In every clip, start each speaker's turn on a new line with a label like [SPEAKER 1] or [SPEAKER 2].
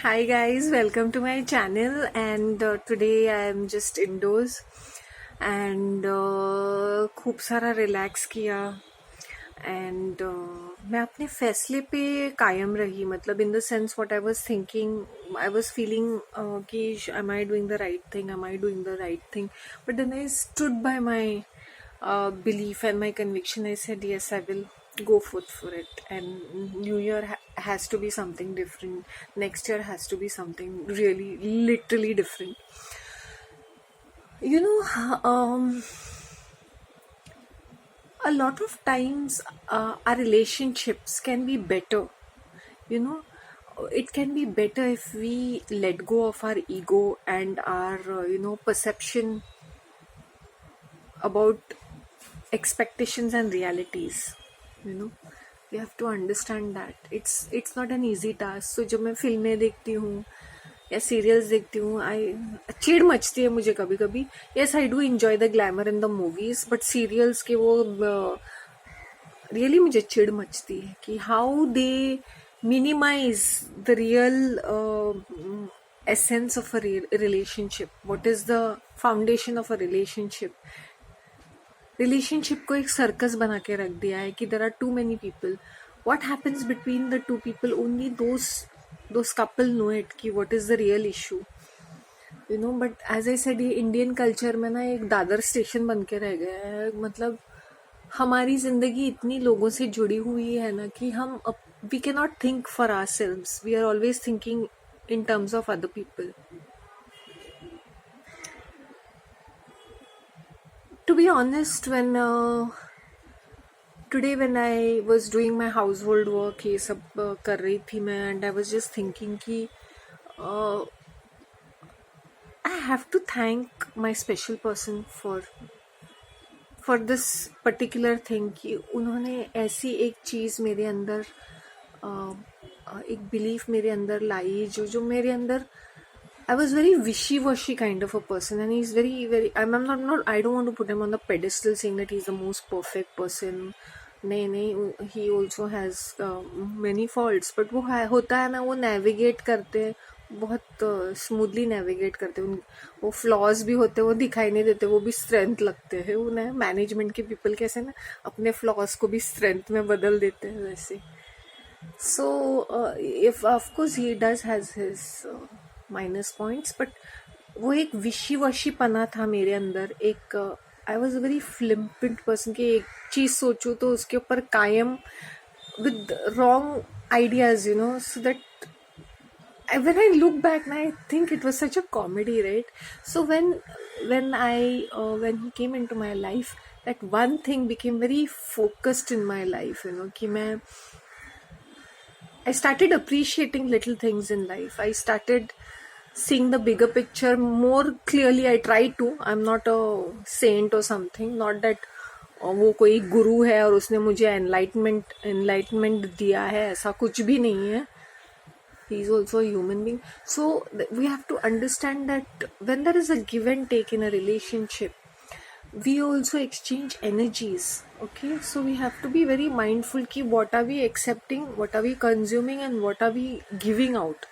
[SPEAKER 1] Hi guys, welcome to my channel and today I am just indoors and खूब सारा relax किया and मैं अपने फैसले पे कायम रही मतलब in the sense what I was thinking I was feeling कि am I doing the right thing am I doing the right thing but then I stood by my belief and my conviction. I said yes, I will go forth for it, and new year has to be something different. Next year has to be something really literally different. you know a lot of times our relationships can be better. you know it can be better if we let go of our ego and our perception about expectations and realities. you know we have to understand that it's not an easy task. So जब मैं फिल्में देखती हूँ या serials देखती हूँ आई चिढ़ मचती है मुझे कभी कभी. Yes, I do enjoy the glamour in the movies, but serials के वो रियली मुझे चिढ़ मचती है कि how they minimise the real essence of a relationship. What is the foundation of a relationship? Relationship को एक सर्कस बना के रख दिया है कि there are too many people. What happens between the two people only those couple know it कि what is the real issue. But as I said ये इंडियन कल्चर में ना एक दादर स्टेशन बन के रह गया है. मतलब हमारी जिंदगी इतनी लोगों से जुड़ी हुई है ना कि हम we can not think for ourselves. We are always thinking in terms of other people. To be honest, when today when I was doing my household work, ये सब कर रही थी मैं, and I was just thinking कि I have to thank my special person for this particular thing कि उन्होंने ऐसी एक चीज़ मेरे अंदर एक बिलीफ मेरे अंदर लाई जो मेरे अंदर. I was very wishy-washy kind of a person, and he's very. I'm not. I don't want to put him on the pedestal, saying that he's the most perfect person. नहीं, he also has many faults, but वो होता है ना, वो navigate करते हैं बहुत smoothly navigate करते हैं. वो फ्लॉज भी होते हैं, वो दिखाई नहीं देते, वो भी स्ट्रेंथ लगते हैं. वो ना मैनेजमेंट के पीपल कैसे ना अपने फ्लॉज को भी स्ट्रेंथ में बदल देते हैं वैसे. So if of course he does has his minus points, but वो एक विशी वशी पना था मेरे अंदर. एक I was a very flippant person कि एक चीज सोचूं तो उसके ऊपर कायम with wrong ideas. So that when I look back, I think it was such a comedy, right? So when he came into my life, that one thing became very focused in my life. कि I started appreciating little things in life. I started seeing the bigger picture more clearly. I try to. I'm not a saint or something. Not that वो कोई गुरु है और उसने मुझे enlightenment दिया है, ऐसा कुछ भी नहीं है. He is also a human being. So we have to understand that when there is a give and take in a relationship, we also exchange energies. Okay, so we have to be very mindful ki what are we accepting, what are we consuming, and what are we giving out.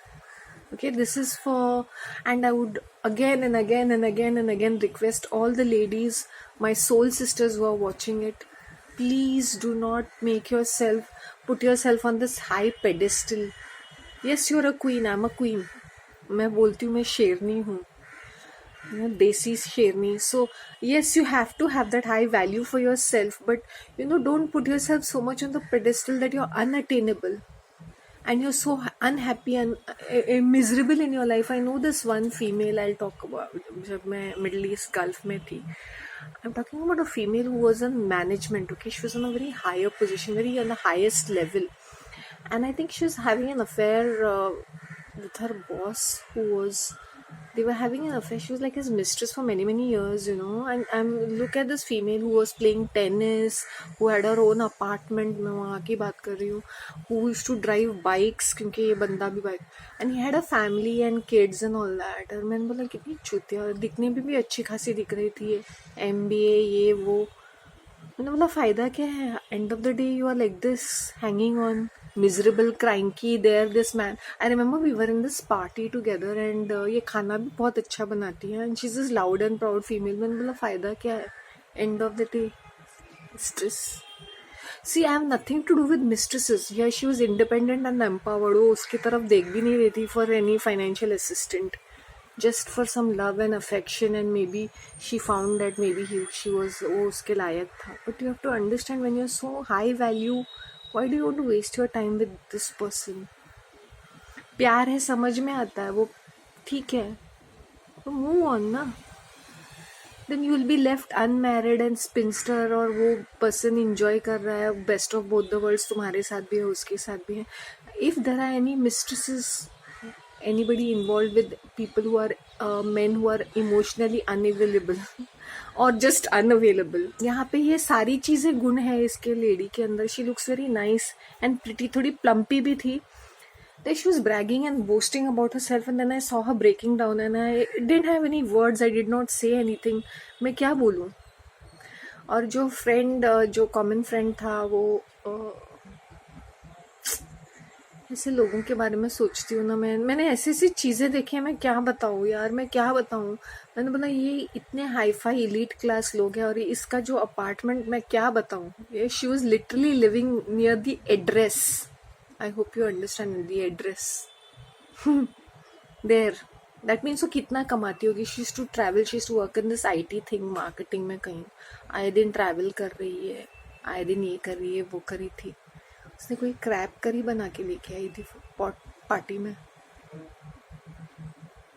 [SPEAKER 1] Okay, this is for, and I would again and again and again and again request all the ladies, my soul sisters who are watching it, please do not put yourself on this high pedestal. Yes, you're a queen, I'm a queen. मैं बोलती हूँ मैं शेरनी हूँ, desi sherni. So yes, you have to have that high value for yourself, but don't put yourself so much on the pedestal that you're unattainable and you're so unhappy and miserable in your life. I know this one female I'll talk about. जब मैं Middle East Gulf में थी, I'm talking about a female who was in management. Okay, she was on a very higher position, very on the highest level, and I think she was having an affair with her boss, they were having an affair. She was like his mistress for many years, and look at this female who was playing tennis, who had her own apartment. मैं वहाँ की बात कर रही हूँ. Who used to drive bikes क्योंकि ये बंदा भी bike, and he had a family and kids and all that. और मैंने बोला कितनी चुतिया, दिखने में भी अच्छी खासी दिख रही थी, MBA ये वो. मैंने बोला फायदा क्या है? End of the day you are like this, hanging on miserable, cranky there, this man. I remember we were in this party together and ये खाना भी बहुत अच्छा बनाती है and she's this loud and proud female. मैंने बोला फायदा क्या है, end of the day stress. See, I have nothing to do with mistresses. Yeah, she was independent and empowered. वो उसकी तरफ देख भी नहीं रही थी for any financial assistant. Just for some love and affection, and maybe she found that maybe she was वो उसके लायक था. But you have to understand, when you're so high value, why do you want to waste your time with this person? प्यार है, समझ में आता है, वो ठीक है, तो move on ना. Then you will be left unmarried and spinster, और वो person enjoy कर रहा है best of both the worlds, तुम्हारे साथ भी है उसके साथ भी है. If there are any mistresses, anybody involved with people who are men who are emotionally unavailable or just unavailable, यहाँ पे ये सारी चीजें गुण है इसके लेडी के अंदर. She looks very nice and pretty, थोड़ी plumpy भी थी. Then she was bragging and boasting about herself, and then I saw her breaking down and I didn't have any words. I did not say anything. मैं क्या बोलूँ. और जो friend, जो common friend था, वो ऐसे लोगों के बारे में सोचती हूँ ना. मैंने ऐसी ऐसी चीज़ें देखी हैं, मैं क्या बताऊँ यार, मैं क्या बताऊँ. मैंने बोला ये इतने हाई फाई एलीट क्लास लोग हैं, और इसका जो अपार्टमेंट, मैं क्या बताऊँ. ये she was literally living near the address. I hope you understand the address there. That means वो कितना कमाती होगी. She is to travel, she is to work in this IT thing, marketing में कहीं आए दिन ट्रैवल कर रही है, आए दिन ये कर रही है, वो करी थी. उसने कोई क्रैप करी बना के लेके आई थी पार्टी में.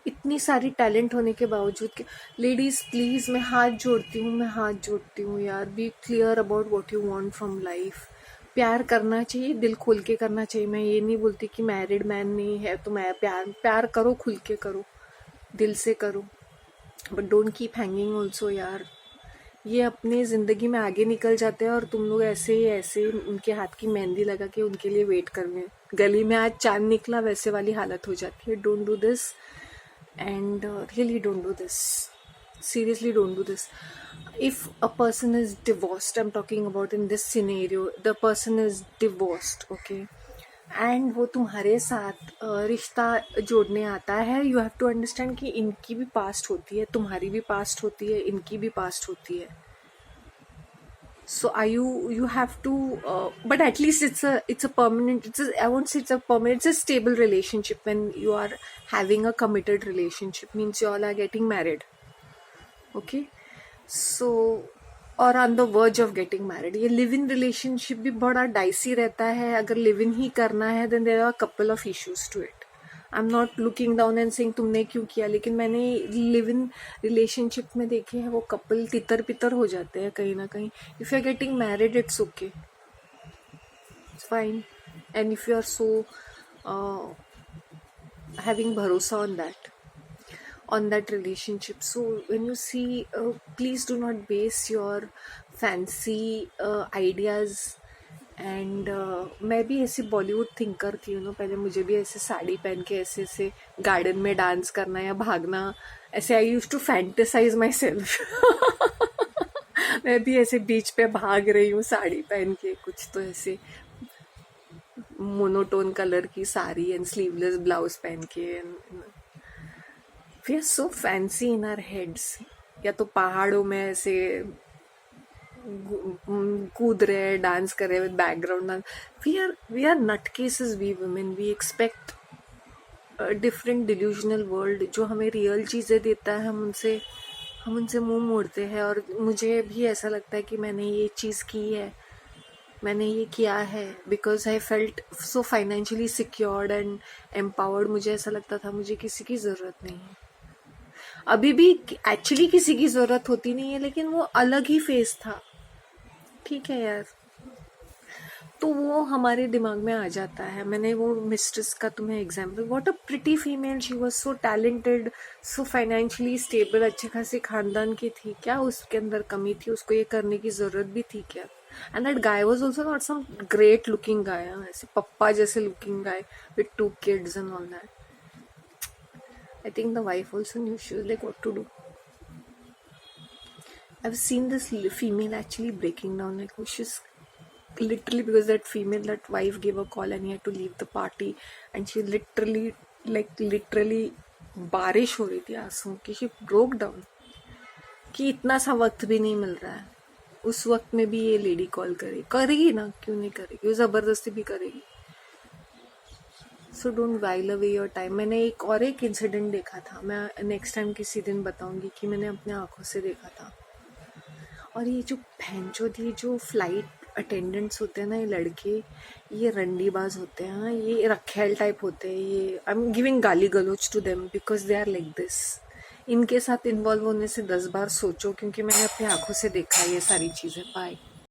[SPEAKER 1] इतनी सारी टैलेंट होने के बावजूद के. लेडीज प्लीज, मैं हाथ जोड़ती हूँ यार. Be clear about what you want from life. प्यार करना चाहिए, दिल खोल के करना चाहिए. मैं ये नहीं बोलती कि मैरिड मैन नहीं है तो मैं प्यार करो, खुल के करो, दिल से करो, but don't keep hanging also यार. ये अपनी ज़िंदगी में आगे निकल जाते हैं और तुम लोग ऐसे उनके हाथ की मेहंदी लगा के उनके लिए वेट कर रहे हैं. गली में आज चांद निकला, वैसे वाली हालत हो जाती है. Don't do this, and really don't do this. Seriously, don't do this. If a person is divorced, I'm talking about in this scenario, the person is divorced, okay, and वो तुम्हारे साथ रिश्ता जोड़ने आता है. यू हैव टू अंडरस्टैंड कि इनकी भी पास्ट होती है, तुम्हारी भी पास्ट होती है, इनकी भी पास्ट होती है. So you have to, but at least it's a permanent, I won't say it's a permanent, it's a stable relationship. When you are having a committed relationship, means you all are getting married, okay. So और on the verge of getting married. ये live in relationship भी बड़ा dicey रहता है. अगर live in ही करना है then there are couple of issues to it. I am not looking down and saying तुमने क्यों किया, लेकिन मैंने लिव इन रिलेशनशिप में देखे हैं वो कपल तितर पितर हो जाते हैं कहीं ना कहीं. If you are getting married, it's okay, it's fine. And if you are so having भरोसा on that relationship. So when you see, please do not base your fancy ideas. And मैं भी ऐसी बॉलीवुड थिंकर थी ना पहले. मुझे भी ऐसे साड़ी पहन के ऐसे गार्डन में डांस करना या भागना, ऐसे I used to fantasize myself. मैं भी ऐसे बीच पे भाग रही हूँ साड़ी पहन के, कुछ तो ऐसे मोनोटोन कलर की साड़ी एंड स्लीवलेस ब्लाउज पहन के. We are so fancy in our heads. या तो पहाड़ों में ऐसे कूद रहे, डांस कर रहे with background dance. we are nutcases, we women. We expect a different delusional world. जो हमें रियल चीज़ें देता है, हम उनसे मुंह मोड़ते हैं. और मुझे भी ऐसा लगता है कि मैंने ये चीज़ की है, मैंने ये किया है, because I felt so financially secured and empowered. मुझे ऐसा लगता था मुझे किसी की ज़रूरत नहीं है. अभी भी एक्चुअली किसी की ज़रूरत होती नहीं है, लेकिन वो अलग ही फेस था. ठीक है यार, तो वो हमारे दिमाग में आ जाता है. मैंने वो मिस्ट्रेस का तुम्हें example, what a pretty female, she was so talented, so financially stable, अच्छे खासे खानदान की थी. क्या उसके अंदर कमी थी? उसको ये करने की ज़रूरत भी थी क्या? And that guy was also not some great looking guy, ऐसे पप्पा जैसे looking guy with 2 kids and all that. I think the wife also knew. She was like, what to do? I've seen this female actually breaking down, like, oh, she's literally, because that female, that wife gave a call and he had to leave the party, and she literally, like literally, बारिश हो रही थी आंसुओं की, she broke down कि इतना सा वक्त भी नहीं मिल रहा है। उस वक्त में भी ये लेडी कॉल करेगी ना, क्यों नहीं करेगी, वो जबरदस्ती भी करेगी। So don't while away your time. मैंने एक इंसिडेंट देखा था, मैं नेक्स्ट टाइम किसी दिन बताऊंगी कि मैंने अपने आंखों से देखा था। और ये जो भैंचोदी जो फ्लाइट अटेंडेंट्स होते हैं ना, ये लड़के, ये रंडीबाज होते हैं, ये रखेल टाइप होते हैं। ये आई एम गिविंग गाली गलोच to them because they are like this. इनके साथ इन्वॉल्व होने से 10 बार सोचो, क्योंकि मैंने अपनी आंखों से देखा है ये सारी चीज़ें। बाय।